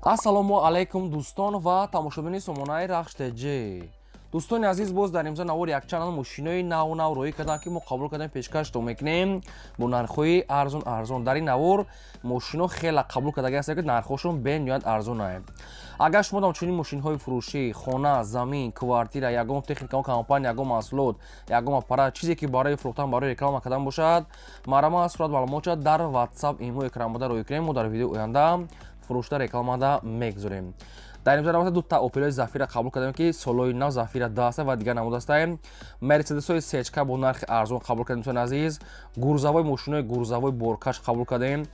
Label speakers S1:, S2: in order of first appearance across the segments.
S1: ассалому алайкум дӯстон ва тамошобини сомонаи рахштеҷи. дӯстони азиз, боз дар имза навор якчанд мошинои наву рӯӣ кардам ки мо қабул кардем пешкашто мекунем бо нархҳои арзон. Дар ин навор мошино хеле қабул кардаги ҳастанд ки нархҳошон бениҳоят арзон аст. агар шумо дам чунин мошинҳои фурӯшӣ, хона, замин, квартира, ягон техника, компания, ягон маҳсулот, ягон аппарат, чизе ки барои фурӯхтан, барои реклама кардан бошад, марама сурат маълумота дар WhatsApp имо экранбода рӯй кунем. мо дар видеои оянда фурӯшта рекламада мегузорем. дар имза навбата дута опелои зафира қабул кардем ки солои нав зафира 10 аст ва дигар намуд астаем. мерседесои сечка бо нархи арзон қабул кардем. дӯстони азиз, гурзавои мошинои гурзавои боркаш қабул кардем.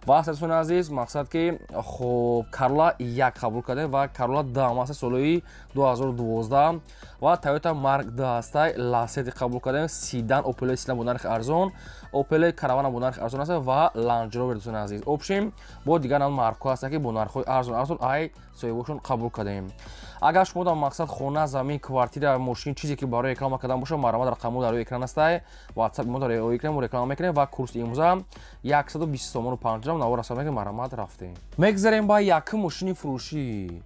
S1: ва дӯстони азиз, мақсад ки хоб Corolla 1 қабул кардем ва Corolla Damas солои 2012 ва Toyota Mark 2 астай Lacetti қабул кардем. Sedan опелои Sedan бо нархи арзон, опелои Caravana бо нархи арзон аст ва Land Rover дӯстони азиз. обшим бо дигар намуд маркҳо аст ки бо нархҳои арзон ай соҳибошон қабул кардем. агар шумо дар мақсад хона, замин, квартира, мошин, чизе ки барои реклама кардан боша, марама дар рақамҳо дар рӯи экран астай. WhatsApp мо дар рӯи экран реклама мекунем ва курси имза 120 сомону 5 ҷам навор аст мега марамат рафтем. мегзарем ба якум мошини фурӯшӣ.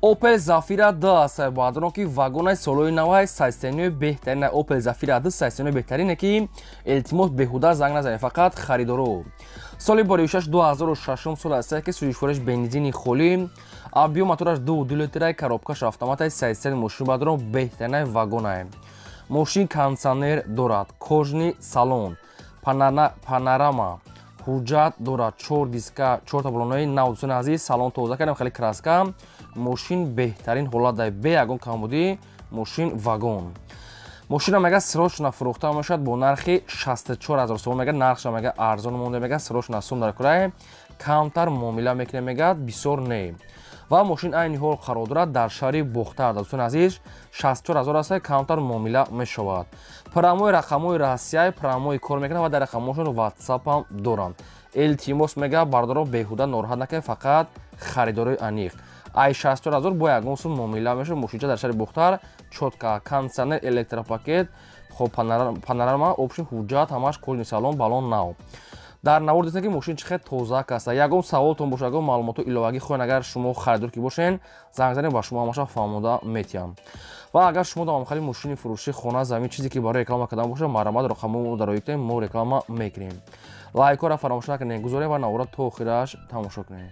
S1: Opel Zafira 2 аст. баъдро ки вагонаи солои навай сайстенои беҳтарин. Opel Zafira 2 сайстенои беҳтарине ки илтимос беҳуда занг назанед, фақат харидоро. соли бори 2006 сол аст ки сӯзишвориш бензини холӣ, объем мотораш 2 литраи коробкаш автоматаи сайстени мошин баъдро беҳтаринаи вагонае. мошин кондитсионер дорад, кожни салон, панорама, ҳуҷҷат дорад, 4 диска, 4 таблонои нав. дӯстони азиз, салон тоза кардем, хеле краска. мошин беҳтарин ҳолат дар бе ягон камбудӣ мошин вагон. мошина мега срочно фурӯхта мешавад бо нархи 64 000 сом. мега нархша мега арзон монда, мега срочно сум дар курай камтар муомила мекунем, мега бисёр не. ва мошин айни ҳол қарор дорад дар шаҳри Бухтар. дӯстони азиз, 64 000 аст, камтар муомила мешавад. промои рақамҳои россияи промои кор мекунад ва дар рақамҳошон WhatsApp ҳам доранд. илтимос мега бардорон беҳуда нороҳат накунед, фақат харидорои аниқ. ай 64 000 бо ягон сум муомила мешавад. мошинча дар шаҳри Бухтар, чотка, кондитсионер, электропакет, хоб панорама, обшин ҳуҷҷат, ҳамаш кожни салон, балон нав. дар навор дидем ки мошин чӣ хеле тоза аст. ягон саволтон боша, ягон маълумоту иловагӣ хоҳед, агар шумо харидор ки бошен, занг занед, ба шумо ҳамаша фаҳмода метиҳам. ва агар шумо дам хамхали мошини фурӯшӣ, хона, замин, чизе ки барои реклама кардан боша, марамат рақамҳо дар рӯи мо реклама мекунем. лайкҳоро фаромӯш накунед, гузоред ва навора то охираш тамошо кунед.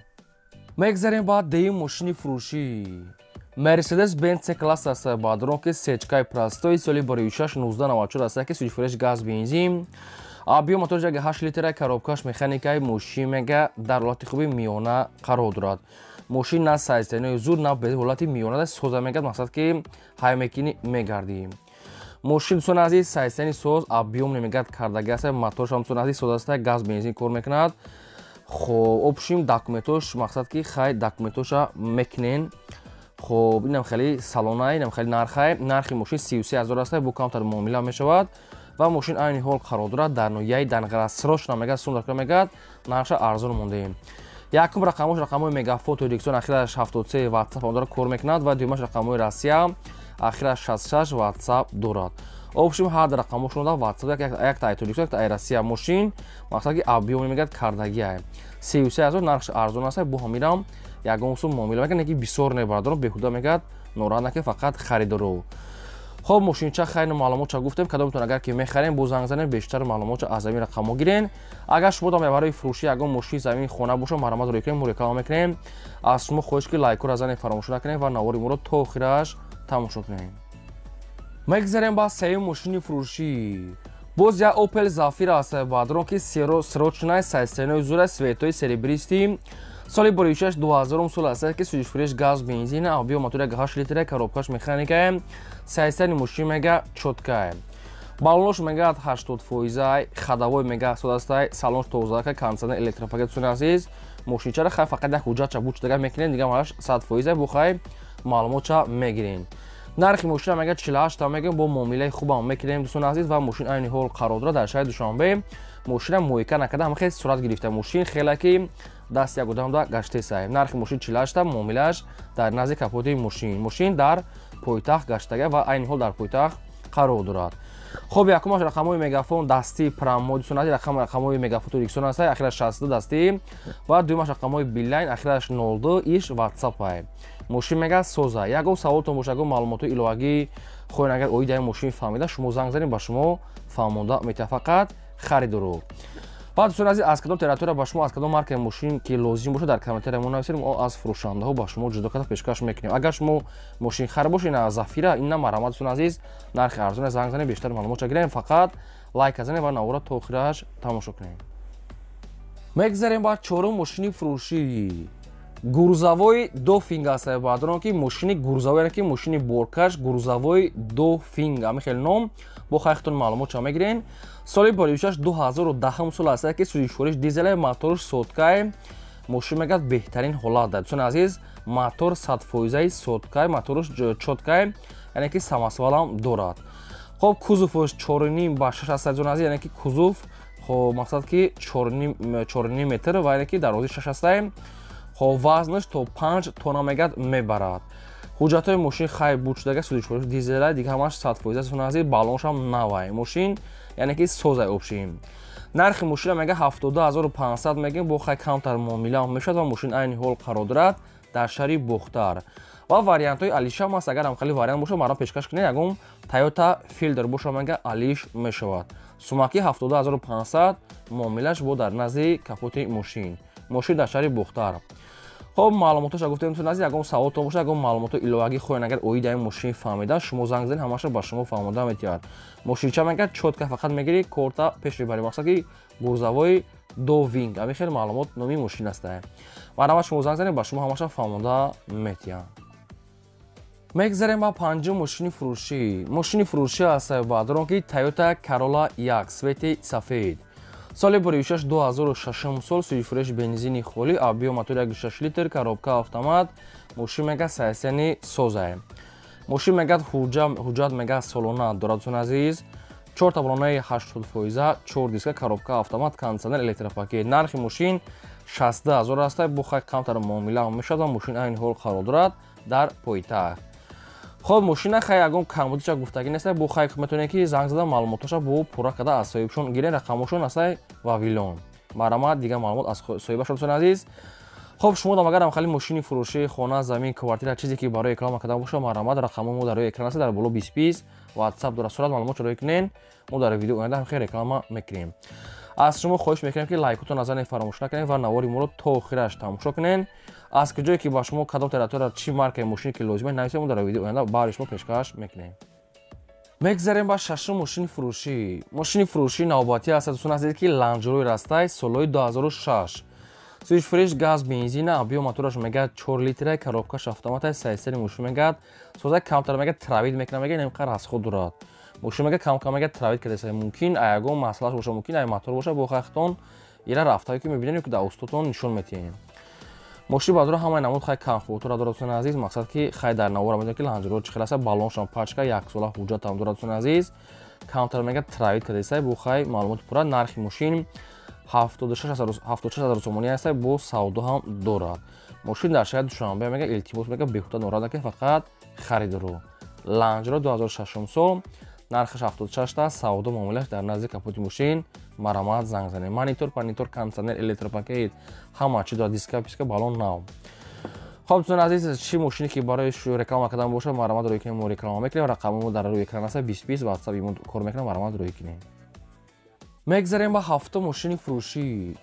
S1: мегзарем ба деюм мошини фурӯшӣ. Mercedes Benz C-класс аст. баъдро ки сечкаи простои соли бори 1994 аст ки сӯзишвориш газ бензин, объем мотораш 8 литраи коробкаш механикаи мошин мега дар ҳолати хуби миёна қарор дорад. мошин на сайзтенои зуд, на бе ҳолати миёна соза мегардад, мақсад ки ҳай мекини мегардӣ. мошин дӯстони азиз, сайзтени соз, объем намегардад кардаги аст. мотораш ҳам дӯстони азиз соз аст, газ бензин кор мекунад. хоб обшим документош, мақсад ки хай документоша мекунен. хоб инам хеле салонай, инам хеле нархай. нархи мошин 33 000 аст, бо камтар муомила мешавад. ва мошин айни ҳол қарор дорад дар ноҳияи Данғара. срочно мега сум дар мегад, нарша арзон мондаем. якум рақамош рақамҳои Мегафото Диксон, ахираш 73 WhatsApp дорад кор мекунад ва дуюмаш рақамҳои Россия, ахираш 66 WhatsApp дорад. обшим ҳар дар рақамҳошон дар WhatsApp як тай Диксон, як тай Россия мошин, мақсад ки объем мегад кардагиае. 33 000 нархш арзон аст, бо ҳамирам ягон сум муомила мекунад, ки бисёр не бардорон беҳуда мегад, нораҳат накунед, фақат харидоро. хоб мошинча хайни маълумотча гуфтем, кадомтон агар ки мехарем бо занг занед, бештар маълумотча аз замин рақамҳо гирен. агар шумо дам барои фурӯши ягон мошин, замин, хона боша, марамат рӯй кунем, мо реклама мекунем. аз шумо хоҳиш ки лайкҳоро занед, фаромӯш накунед ва навори моро то охираш тамошо кунед. мегзарем ба сеюм мошини фурӯшӣ. боз як Opel Zafira аст. баъдро ки срочнаи сайстенои зуд светои серебристи соли бори 2000 сол аст ки сӯзишвориш газ бензин, объем мотори 8 литраи коробкаш механикае, сайстани мошин мега чоткае. балонош мега 80%, хадавой мега соз аст, салонш тоза, кондитсионер, электропакет. дӯстони азиз, мошинчаро хай фақат як ҳуҷҷатча буч дага мекунед, дига малаш 100% бо хай маълумотча мегирен. нархи мошина мега 48 та мегирем, бо муомилаи хубам мекунем дӯстони азиз. ва мошин айни ҳол қарор дорад дар шаҳри Душанбе. мошина муҳика накарда, ҳама хеле сурат гирифта. мошин хеле ки даст як одамда гаштесай. нархи мошин 48 та, муомилааш дар назди капоти мошин. мошин дар пойтахт гаштага ва айни ҳол дар пойтахт қарор дорад. خب یکمش رقم‌های مگافون دستی پرامو دوستان عزیز رقم‌های مگافون توریکسون است اخیرش 62 دستی و دومش رقم‌های بیللاین اخیرش 02 ایش واتساپ ای ماشین مگا سوزا یگو سوالتون باشه گو معلومات ایلواگی خوین اگر اویدای ماشین فهمیده شما زنگ زنید با شما فهمونده میته فقط خرید رو بعد دوستان عزیز از کدام تراتور با شما از کدام مارک ماشین که لازم باشه در کامنت‌ها نویسید ما از فروشنده ها با شما جدا کردن پیشکش میکنیم اگر شما ماشین خرید باشین از زفیره این مرامت دوستان عزیز نرخ ارزون زنگ زنید بیشتر معلومات بگیریم فقط لایک بزنید و نورا تا آخرش تماشا کنید میگذاریم با چهارم ماشین فروشی گروزاوی دو فینگ است بعدن که ماشین گروزاوی که ماشین بورکاش گروزاوی دو فینگ همین خیلی نام با خیختون معلومات چه میگیرین سال پاریوشش 2010 سال است که سوزشورش دیزل موتورش سودکای ماشین میگه بهترین حالت داد چون عزیز موتور 100% سودکای موتورش چوتکای یعنی که سماسوالم دارد خب کوزوفش 4.5 با 6 است چون عزیز یعنی که کوزوف خب مقصد که 4.5 متر و یعنی که درازی 6 است خب وزنش تا 5 تن میگه میبرد حجت ماشین خیلی بود شده سوزشورش دیزل دیگه همش 100% چون عزیز بالونش هم نوای ماشین یعنی که سوزای اوبشیم نرخ ماشین میگه 72500 میگیم با خیلی کمتر معامله میشد و ماشین عین حال قرار دارد در شهر بختر و واریانت های الیش هم است اگر هم خیلی واریانت باشه مرا پیشکش کنید یکم تویوتا فیلدر باشه میگه الیش میشود سوماکی 72500 معاملهش بود در نزد کاپوت ماشین در شهر بختر خب معلوماتش گفتم تو نزد یکم سوال تو باشه یکم معلومات ایلواگی خوین اگر اوید این ماشین فهمیده شما زنگ زنید همش با شما فهمیده میتیار ماشین چه میگه چوت که فقط میگیری کورتا پیش بری مقصد که گورزاوی دو وینگ همین خیلی معلومات نومی ماشین است و همش شما زنگ زنید با شما همش فهمیده میتیار میگذاریم با پنجم ماشین فروشی است بعدن که تویوتا کارولا یک سویت سفید سال پاریوشش 2006 سال سوزشورش بنزینی خالی آبی موتور 6 لیتر коробка автомат ماشین میگه سیستم سوزه ماشین میگه حجت میگه سالانه دارد چون عزیز 4 تا برونه 80% 4 دیسک коробка автомат кондиционер електропакет نرخ ماشین 60000 است با خیلی کمتر معامله میشد و ماشین این حال قرار دارد در پایتخت خب ماشین خیلی اگم کمبودش گفتگی نیست با خیلی میتونه که زنگ زدن معلوماتش با پورا کده از صاحبشون گیرین رقمشون است واویلون مرامت دیگه معلومات از صاحبشون عزیز خب شما دم اگر هم خیلی ماشین فروشی خانه زمین کوارتیر چیزی که برای اکرام کده باشه مرامت رقممون در روی اکران است در بالا 20 واتساپ در صورت معلومات رو کنین ما در ویدیو آینده هم خیلی رقم میکنیم از شما خواهش میکنم که لایکتون نزنید فراموش نکنید و نواری ما رو تا آخرش تماشا کنین از کجایی که با شما کدام تراتور چی مارک ماشین که لازمه نویسید در ویدیو آینده برای شما پیشکش میکنیم میگذاریم با ششم ماشین فروشی نوباتی است دوستان عزیز که لنجروی راسته سالای 2006 سوزشورش گاز بنزین آبی موتورش میگه 4 لیتر коробкаш автомат سیستم ماشین میگه سوزا کمتر میگه تراوید میکنه میگه نمیقدر از خود دارد ماشین میگه کم میگه تراوید کرده ممکن ایگو مسئله باشه ممکن ای موتور باشه با خختون اینا رفتایی که میبینید که در استاتون نشون میتین ماشین بعد رو همه نمود خیلی کامفورت دارد دوستان عزیز مقصد که خیلی در نوار میاد که لنجرو چه خلاصه بالونش هم پاچکا یک سال حجت هم دارد دوستان عزیز کمتر میگه تراوید کرده با خیلی معلومات پورا نرخ ماشین 76000 سومونی است با سودا هم دارد ماشین در شهر دوشنبه میگه التماس میگه بهتر نوراد که فقط خرید رو لنجرو 2006 سال نرخش 76 تا سودا معاملهش در نزد کاپوت ماشین مرامت زنگ زنید مانیتور کاندیشنر الکتروپاکت همه چی دارد دیسک پیسک بالون ناو خب دوستان عزیز چی ماشینی که برای رکلام کردن باشه مرامت روی کنیم و رکلام میکنیم رقممون در روی اکران است 20 واتساپ ایمون کار میکنم مرامت روی کنیم میگذاریم با هفته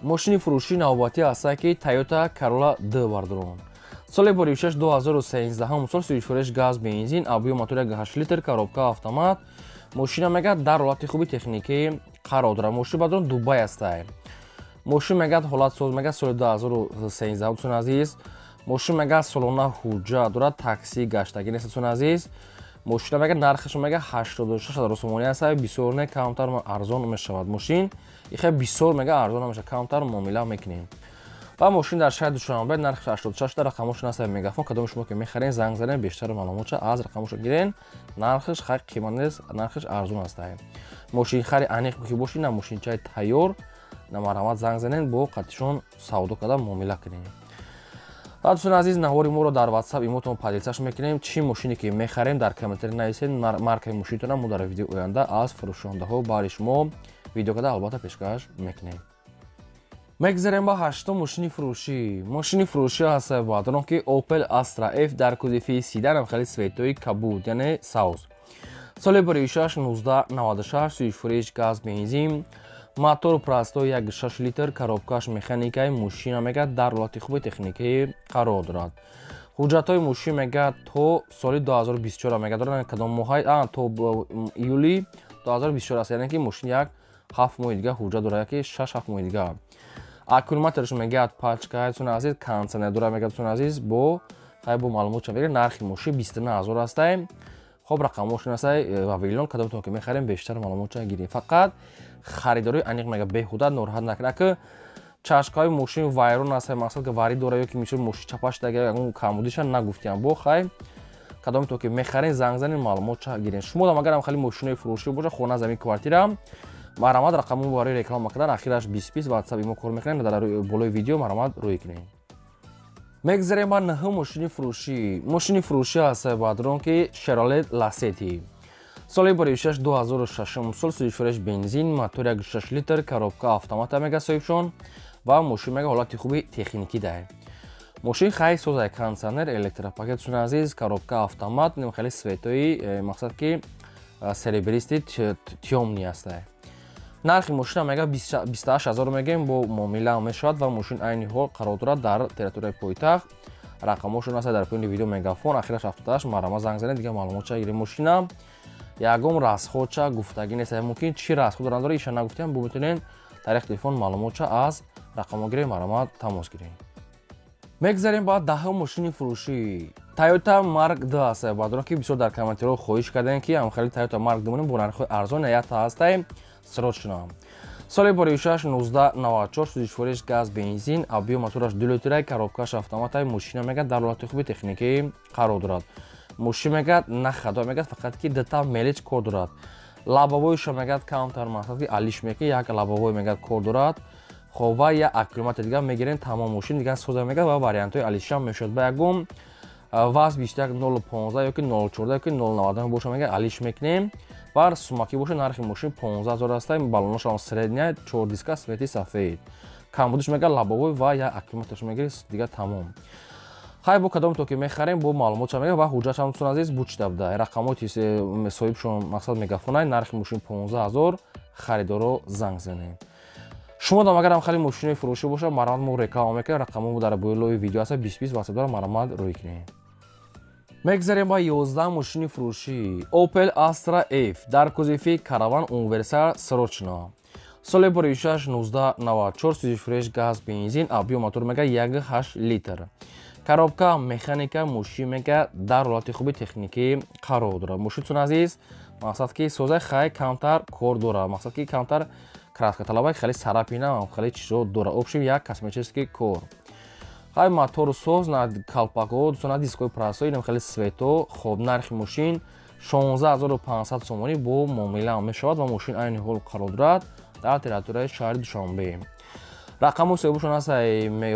S1: ماشین فروشی نوباتی است که تویوتا کارولا د باردرون سال پاریوشش 2013 سال سوزشورش گاز بنزین آبی موتور 8 لیتر коробка автомат ماشین میگه در حالت خوبی تکنیکی قرار داره ماشین بعدون دبی است ماشین میگه حالت سوز میگه سال 2013 دوستان عزیز ماشین میگه سالانه حجت داره تاکسی گشتگی نیست دوستان عزیز ماشین میگه نرخش میگه 86000 سومونی است بسیار نه کمتر ارزان میشود ماشین خیلی بسیار میگه ارزان میشه کمتر معامله میکنیم و ماشین در شهر دوشنبه نرخش 86 در رقمش است مگافون کدام شما که میخرین زنگ زنید بیشتر معلومات از رقمش گیرین نرخش خیلی قیمت نیست نرخش ارزان است ماشین خیلی انیق که باشین نه ماشین چای تیار نه مرامت زنگ زنید با قطعشون سودا کردن معامله کنین دوستان عزیز نهاری ما رو در واتساپ ایموتون پادیساش میکنیم چی ماشینی که میخریم در کامنتر نویسید مارکای ماشینتون مو در ویدیو آینده از فروشنده ها برای شما ویدیو کده البته پیشکش میکنیم. میگذاریم با هشتم ماشین فروشی هست بادرون که اوپل استرا اف در کودفی سیدن هم خیلی سویتوی کبود یعنی ساوز سال بریشش 1996 سویش فریش گاز بنزین мотор простой 1.6 литр коробкаш механикаи мошина мегӯяд дар ҳолати хуби техникӣ қарор дорад. ҳуҷҷатҳои мошин мегӯяд то соли 2024 мегӯяд дорад кадом моҳай то июли 2024 аст яъне ки мошин як 7 моҳи дига ҳуҷҷат дорад яки 6-7 моҳи дига. аккумулятораш мегӯяд пачка дӯстон азиз кондитсионер дорад мегӯяд дӯстон азиз бо хай бо маълумотша мегӯяд нархи мошин 29000 астай. خب رقم ماشین است ویلون کدام تو که میخریم بیشتر معلومات گیریم فقط خریداری انیق مگه بهوده ناراحت نکنه که چشکای ماشین وایرون است مثلا که واری داره یا که میشه ماشین چپاش دیگه اون کامودیش نگفتیم بو خای کدام تو که میخرین زنگ زنین معلومات گیرین شما هم اگر هم خیلی ماشین فروشی باشه خونه زمین کوارتیرم مرامت رقم برای رکلام کردن اخیرش 20 واتساپ ایمو کار میکنین در بالای ویدیو مرامت روی کنین. میگذاریم با نه ماشین فروشی هست بادرون که شرالت لاسیتی سال بریشش 2006 سال سویچ فرش بنزین موتور 1.6 لیتر коробка автомат мега соҳибшон ва мошин мега ҳолати хуби техникӣ дае. мошин хай соза кондитсионер электропакет шуна азиз коробка автомат нем хели светои мақсад ки серебристи тёмни аст. нархи мошина мега 28000 мегем бо муомила мешавад ва мошин айни ҳол қарор дорад дар территорияи пойтахт. рақамошон аст дар поини видео мегафон ахираш 78 марама занг занед дига маълумотша гирем мошина ягом расходча гуфтагӣ нест мумкин чӣ расход дорад иша нагуфтем бо метавонед тариқи телефон маълумотша аз рақамо гирем марама тамос гирем. мегзарем ба даҳум мошини фурӯшӣ Toyota Mark II аст бадро ки бисёр дар комментариҳо хоҳиш кардем ки ҳамхари Toyota Mark II монем бо нархҳои арзон ята ҳастаем срочно. соли боришаш 1994 сӯзиш фурӯш газ бензин объем мотораш 2 литраи коробкаш автоматаи мошина мегӯяд дар ҳолати хуби техникӣ қарор дорад. мошин мегӯяд на хадо мегӯяд фақат ки дата мелич кор дорад. лабовойша мегӯяд камтар мақсад ки алиш меки як лабовой мегӯяд кор дорад. хоб ва як аккумулятор дига мегирем тамом мошин дига соза мегӯяд ва вариантҳои алишам мешавад ба ягум ваз 21 015 ёки 014 ёки 090 боша мегӯяд алиш мекунем. бар сумаки боша нархи мошин 15000 аст балонашам средняя 4 диска свети сафед камбудиш мегӯяд лабовой ва як аккумуляторш мегирем дига тамом. хай бо кадом то ки мехарем бо маълумотша мегӯяд ва ҳуҷҷатам тун азиз бучда буда рақамоти соҳибшон мақсад мегафонай нархи мошин 15000 харидоро занг занед. шумо дам агарам хали мошинои фурӯшӣ боша марамат мо реклама мекунем рақамомо дар болои видео аст 20 ватсап дора марамат рӯй кунем. мегзарем ба 11 мошини фурӯшӣ Opel Astra F дар кузифи караван универсал срочно соли боришаш 1994 сӯзиш фурӯш газ бензин объем мотор мега 1.8 литр коробка механика мошин мега дар ҳолати хуби техникӣ қарор дорад. мошинтун азиз мақсад ки созаи хай камтар кор дорад мақсад ки камтар краска талабай хеле сарапина хеле чизо дорад обшим як косметический кор. хай мотору соз на калпако дӯстона дискои прасои нем хеле свето хоб нархи мошин 16500 сомонӣ бо муомила мешавад ва мошин айни ҳол қарор дорад дар территорияи шаҳри душанбе. рақаму соҳибашон аст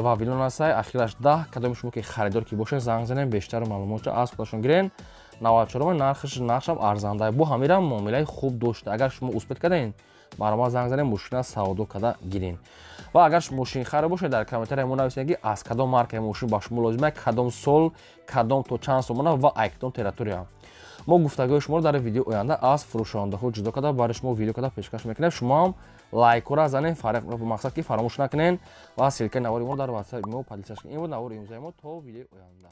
S1: вавилон аст ахираш 10 кадоми шумо ки харидор ки бошед занг занем бештар маълумота аз худашон гирен 94 нархшам арзанда бо ҳамира муомилаи хуб дошта агар шумо успет карден марама занг занем мошина савдо када гирин ва агар мошин харе бошед дар комментария мо нависед ки аз кадом маркаи мошин ба шумо лозима кадом сол кадом то чанд сомона ва айкдом территория мо гуфтагӯи шуморо дар видео оянда аз фурӯшондаҳо ҷудо када барои шумо видео када пешкаш мекунем. шумоам лайкора занед мақсад ки фаромӯш накунед ва силкаи навори мо дар ватсап мо падисаш ин буд навори имзои мо то видеои оянда.